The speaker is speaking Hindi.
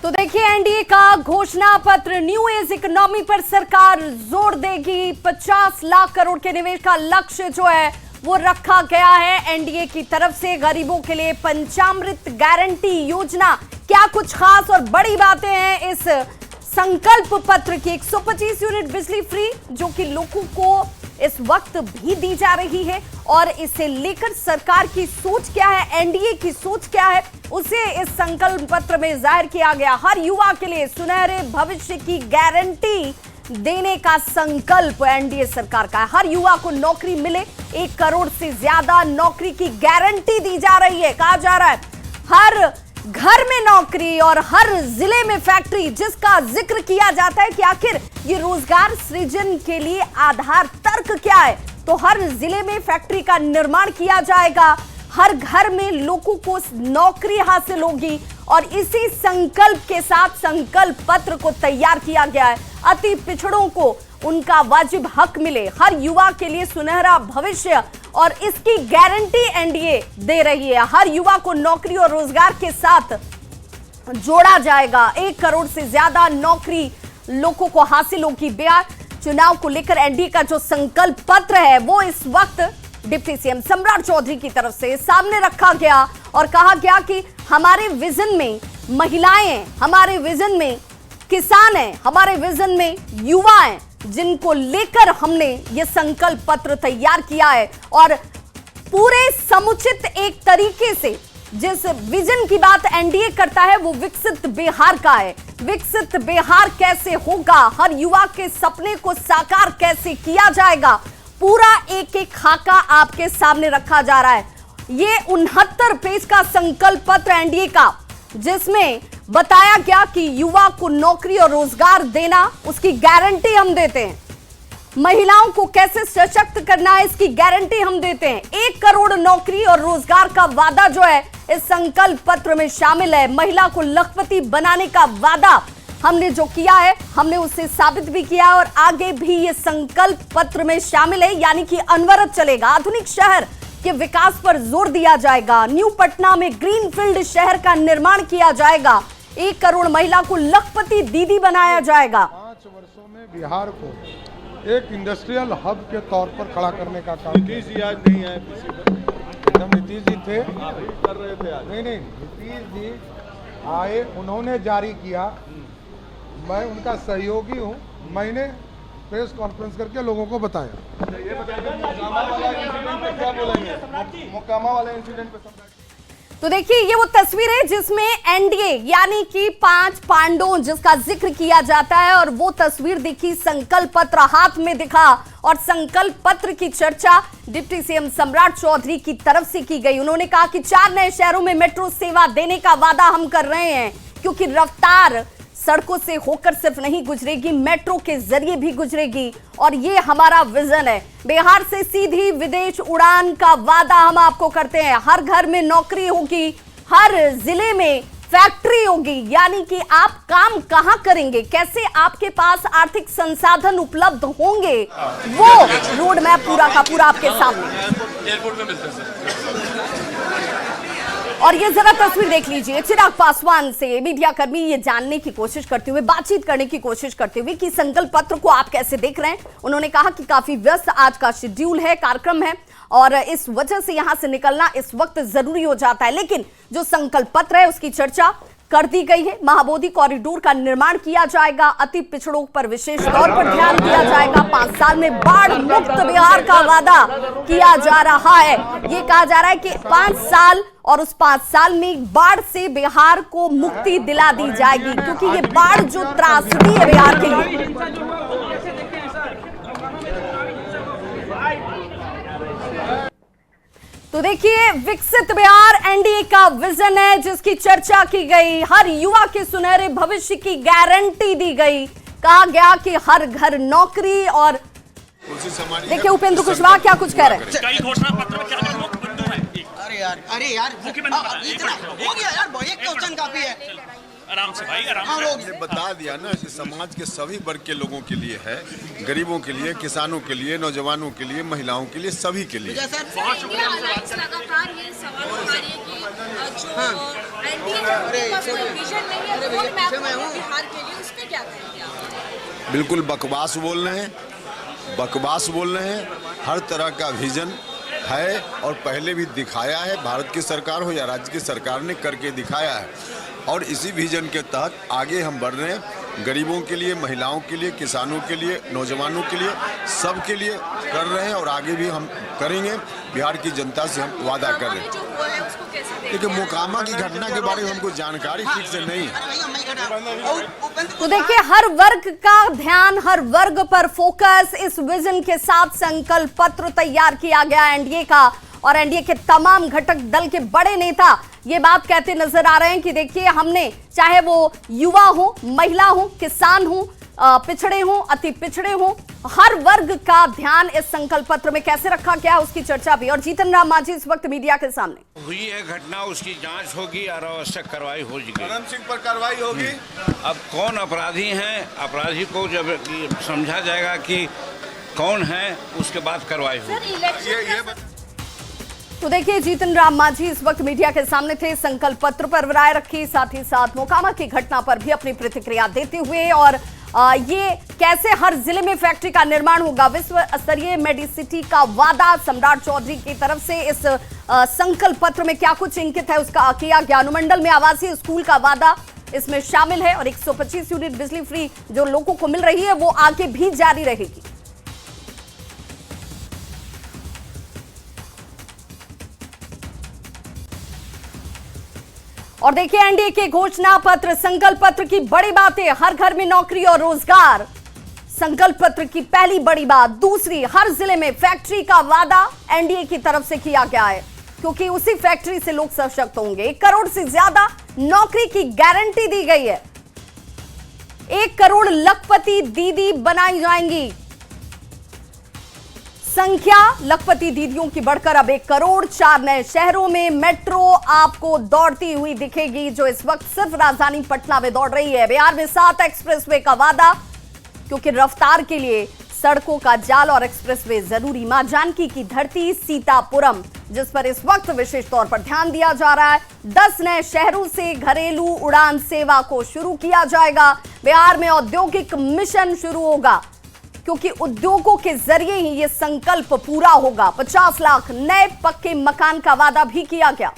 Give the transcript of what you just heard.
तो देखिए, एनडीए का घोषणा पत्र, न्यू एज इकोनॉमी पर सरकार जोर देगी। 50 लाख करोड़ के निवेश का लक्ष्य जो है वो रखा गया है एनडीए की तरफ से। गरीबों के लिए पंचामृत गारंटी योजना, क्या कुछ खास और बड़ी बातें हैं इस संकल्प पत्र की। 125 यूनिट बिजली फ्री जो कि लोगों को इस वक्त भी दी जा रही है, और इसे लेकर सरकार की सोच क्या है, एनडीए की सोच क्या है, उसे इस संकल्प पत्र में जाहिर किया गया। हर युवा के लिए सुनहरे भविष्य की गारंटी देने का संकल्प एनडीए सरकार का है। हर युवा को नौकरी मिले, 1 करोड़ से ज्यादा नौकरी की गारंटी दी जा रही है। कहा जा रहा है हर घर में नौकरी और हर जिले में फैक्ट्री, जिसका जिक्र किया जाता है कि आखिर ये रोजगार सृजन के लिए आधार तर्क क्या है। तो हर जिले में फैक्ट्री का निर्माण किया जाएगा, हर घर में लोगों को नौकरी हासिल होगी, और इसी संकल्प के साथ संकल्प पत्र को तैयार किया गया है। अति पिछड़ों को उनका वाजिब हक मिले, हर युवा के लिए सुनहरा भविष्य, और इसकी गारंटी एनडीए दे रही है। हर युवा को नौकरी और रोजगार के साथ जोड़ा जाएगा। 1 करोड़ से ज्यादा नौकरी लोगों को हासिल होगी। बिहार चुनाव को लेकर एनडीए का जो संकल्प पत्र है वो इस वक्त डिप्टी सीएम सम्राट चौधरी की तरफ से सामने रखा गया, और कहा गया कि हमारे विजन में महिलाएं हैं, हमारे विजन में किसान हैं, हमारे विजन में युवा हैं, जिनको लेकर हमने ये संकल्प पत्र तैयार किया है। और पूरे समुचित एक तरीके से जिस विजन की बात एनडीए करता है वो विकसित बिहार का है। विकसित बिहार कैसे होगा, हर युवा के सपने को साकार कैसे किया जाएगा, पूरा एक एक खाका आपके सामने रखा जा रहा है। ये 69 पेज का संकल्प पत्र एनडीए का, जिसमें बताया गया कि युवा को नौकरी और रोजगार देना, उसकी गारंटी हम देते हैं। महिलाओं को कैसे सशक्त करना है, इसकी गारंटी हम देते हैं। 1 करोड़ नौकरी और रोजगार का वादा जो है इस संकल्प पत्र में शामिल है। महिला को लखपति बनाने का वादा हमने जो किया है, हमने उसे साबित भी किया, और आगे भी ये संकल्प पत्र में शामिल है। यानी कि अनवरत चलेगा। आधुनिक शहर के विकास पर जोर दिया जाएगा। न्यू पटना में ग्रीनफील्ड शहर का निर्माण किया जाएगा। 1 करोड़ महिला को लखपति दीदी बनाया जाएगा। 5 वर्षों में बिहार को एक इंडस्ट्रियल हब के तौर पर खड़ा करने का काम। नीतीश जी आज नहीं आए, जब नीतीश जी थे कर रहे थे आज। नहीं, नीतीश जी आए, उन्होंने जारी किया, मैं उनका सहयोगी हूँ। मैंने प्रेस कॉन्फ्रेंस करके लोगों को बताया। ये बताइए मोकामा वाला इंसिडेंट पे क्या बोलेंगे? मोकामा वाला इंसिडेंट पे तो देखिए, ये वो तस्वीर है जिसमें एनडीए यानी कि 5 पांडवों जिसका जिक्र किया जाता है, और वो तस्वीर दिखी, संकल्प पत्र हाथ में दिखा, और संकल्प पत्र की चर्चा डिप्टी सीएम सम्राट चौधरी की तरफ से की गई। उन्होंने कहा कि 4 नए शहरों में मेट्रो सेवा देने का वादा हम कर रहे हैं, क्योंकि रफ्तार सड़कों से होकर सिर्फ नहीं गुजरेगी, मेट्रो के जरिए भी गुजरेगी, और ये हमारा विजन है। बिहार से सीधी विदेश उड़ान का वादा हम आपको करते हैं। हर घर में नौकरी होगी, हर जिले में फैक्ट्री होगी। यानी कि आप काम कहां करेंगे, कैसे आपके पास आर्थिक संसाधन उपलब्ध होंगे, वो रोड मैप पूरा का पूरा आपके सामने। एयरपोर्ट में मिलते हैं। और ये जरा तस्वीर देख लीजिए, चिराग पासवान से मीडिया कर्मी ये जानने की कोशिश करते हुए, बातचीत करने की कोशिश करते हुए कि संकल्प पत्र को आप कैसे देख रहे हैं। उन्होंने कहा कि काफी व्यस्त आज का शेड्यूल है, कार्यक्रम है, और इस वजह से यहां से निकलना इस वक्त जरूरी हो जाता है। लेकिन जो संकल्प पत्र है उसकी चर्चा कर दी गई है। महाबोधि कॉरिडोर का निर्माण किया जाएगा, अति पिछड़ों पर विशेष तौर पर ध्यान दिया जाएगा। 5 साल में बाढ़ मुक्त बिहार का वादा किया जा रहा है। ये कहा जा रहा है कि 5 साल, और उस 5 साल में बाढ़ से बिहार को मुक्ति दिला दी जाएगी, क्योंकि ये बाढ़ जो त्रासदी है बिहार के लिए। तो देखिए, विकसित बिहार एनडीए का विजन है, जिसकी चर्चा की गई। हर युवा के सुनहरे भविष्य की गारंटी दी गई। कहा गया कि हर घर नौकरी, और देखिए उपेंद्र कुशवाहा क्या कुछ कह रहे हैं। कई घोषणा पत्र में क्या मुख्यमंत्री है? अरे यार मुख्यमंत्री इतना हो गया यार, एक क्वेश्चन काफी है। आराम से भाई, आराम से। आपने बता दिया ना कि समाज के सभी वर्ग के लोगों के लिए है, गरीबों के लिए, किसानों के लिए, नौजवानों के लिए, महिलाओं के लिए, सभी के लिए। बहुत शुक्रिया। लगातार ये सवाल उठा रही है कि जो एनडीए के पास कोई विजन नहीं है रोड मैप बिहार के लिए, उस पे क्या कहेंगे आप? बिल्कुल बकवास बोल रहे हैं, बकवास बोल रहे हैं। हर तरह का विजन है और पहले भी दिखाया है, भारत की सरकार हो या राज्य की सरकार ने करके दिखाया है। और इसी विजन के तहत आगे हम बढ़ रहे हैं, गरीबों के लिए, महिलाओं के लिए, किसानों के लिए, नौजवानों के लिए, सब के लिए कर रहे हैं और आगे भी हम करेंगे। बिहार की जनता से हम वादा कर रहे हैं। जो हुआ है उसको कैसे देखते देखिए, हैं? मोकामा की घटना के बारे में हमको जानकारी ठीक से नहीं है। तो देखिए, हर वर्ग का ध्यान, हर वर्ग पर फोकस, इस विजन के साथ संकल्प पत्र तैयार किया गया एनडीए का। और एनडीए के तमाम घटक दल के बड़े नेता ये बात कहते नजर आ रहे हैं कि देखिए, हमने चाहे वो युवा हो, महिला हो, किसान हो, पिछड़े हो, अति पिछड़े हो, हर वर्ग का ध्यान इस संकल्प पत्र में कैसे रखा गया, उसकी चर्चा भी। और जीतन राम मांझी इस वक्त मीडिया के सामने। हुई है घटना, उसकी जांच होगी और आवश्यक कार्रवाई होगी। करण सिंह पर कार्रवाई होगी। अब कौन अपराधी हैं, अपराधी को जब समझा जाएगा कि कौन है, उसके बाद कार्रवाई होगी। ये तो देखिए, जीतन राम मांझी इस वक्त मीडिया के सामने थे, संकल्प पत्र पर राय रखी, साथ ही साथ मोकामा की घटना पर भी अपनी प्रतिक्रिया देते हुए। और ये कैसे हर जिले में फैक्ट्री का निर्माण होगा, विश्व स्तरीय मेडिसिटी का वादा सम्राट चौधरी की तरफ से इस संकल्प पत्र में क्या कुछ इंकित है उसका किया गया। अनुमंडल में आवासीय स्कूल का वादा इसमें शामिल है और 125 यूनिट बिजली फ्री जो लोगों को मिल रही है वो आगे भी जारी रहेगी। और देखिए, एनडीए के घोषणा पत्र, संकल्प पत्र की बड़ी बातें, हर घर में नौकरी और रोजगार, संकल्प पत्र की पहली बड़ी बात। दूसरी, हर जिले में फैक्ट्री का वादा एनडीए की तरफ से किया गया है, क्योंकि उसी फैक्ट्री से लोग सशक्त होंगे। 1 करोड़ से ज्यादा नौकरी की गारंटी दी गई है। 1 करोड़ लखपति दीदी बनाई जाएंगी। संख्या लखपति दीदियों की बढ़कर अब 1 करोड़। 4 नए शहरों में मेट्रो आपको दौड़ती हुई दिखेगी, जो इस वक्त सिर्फ राजधानी पटना में दौड़ रही है। बिहार में 7 एक्सप्रेसवे का वादा, क्योंकि रफ्तार के लिए सड़कों का जाल और एक्सप्रेसवे जरूरी। मां जानकी की धरती सीतापुरम, जिस पर इस वक्त विशेष तौर पर ध्यान दिया जा रहा है। 10 नए शहरों से घरेलू उड़ान सेवा को शुरू किया जाएगा। बिहार में औद्योगिक मिशन शुरू होगा, क्योंकि उद्योगों के जरिए ही यह संकल्प पूरा होगा। 50 लाख नए पक्के मकान का वादा भी किया गया।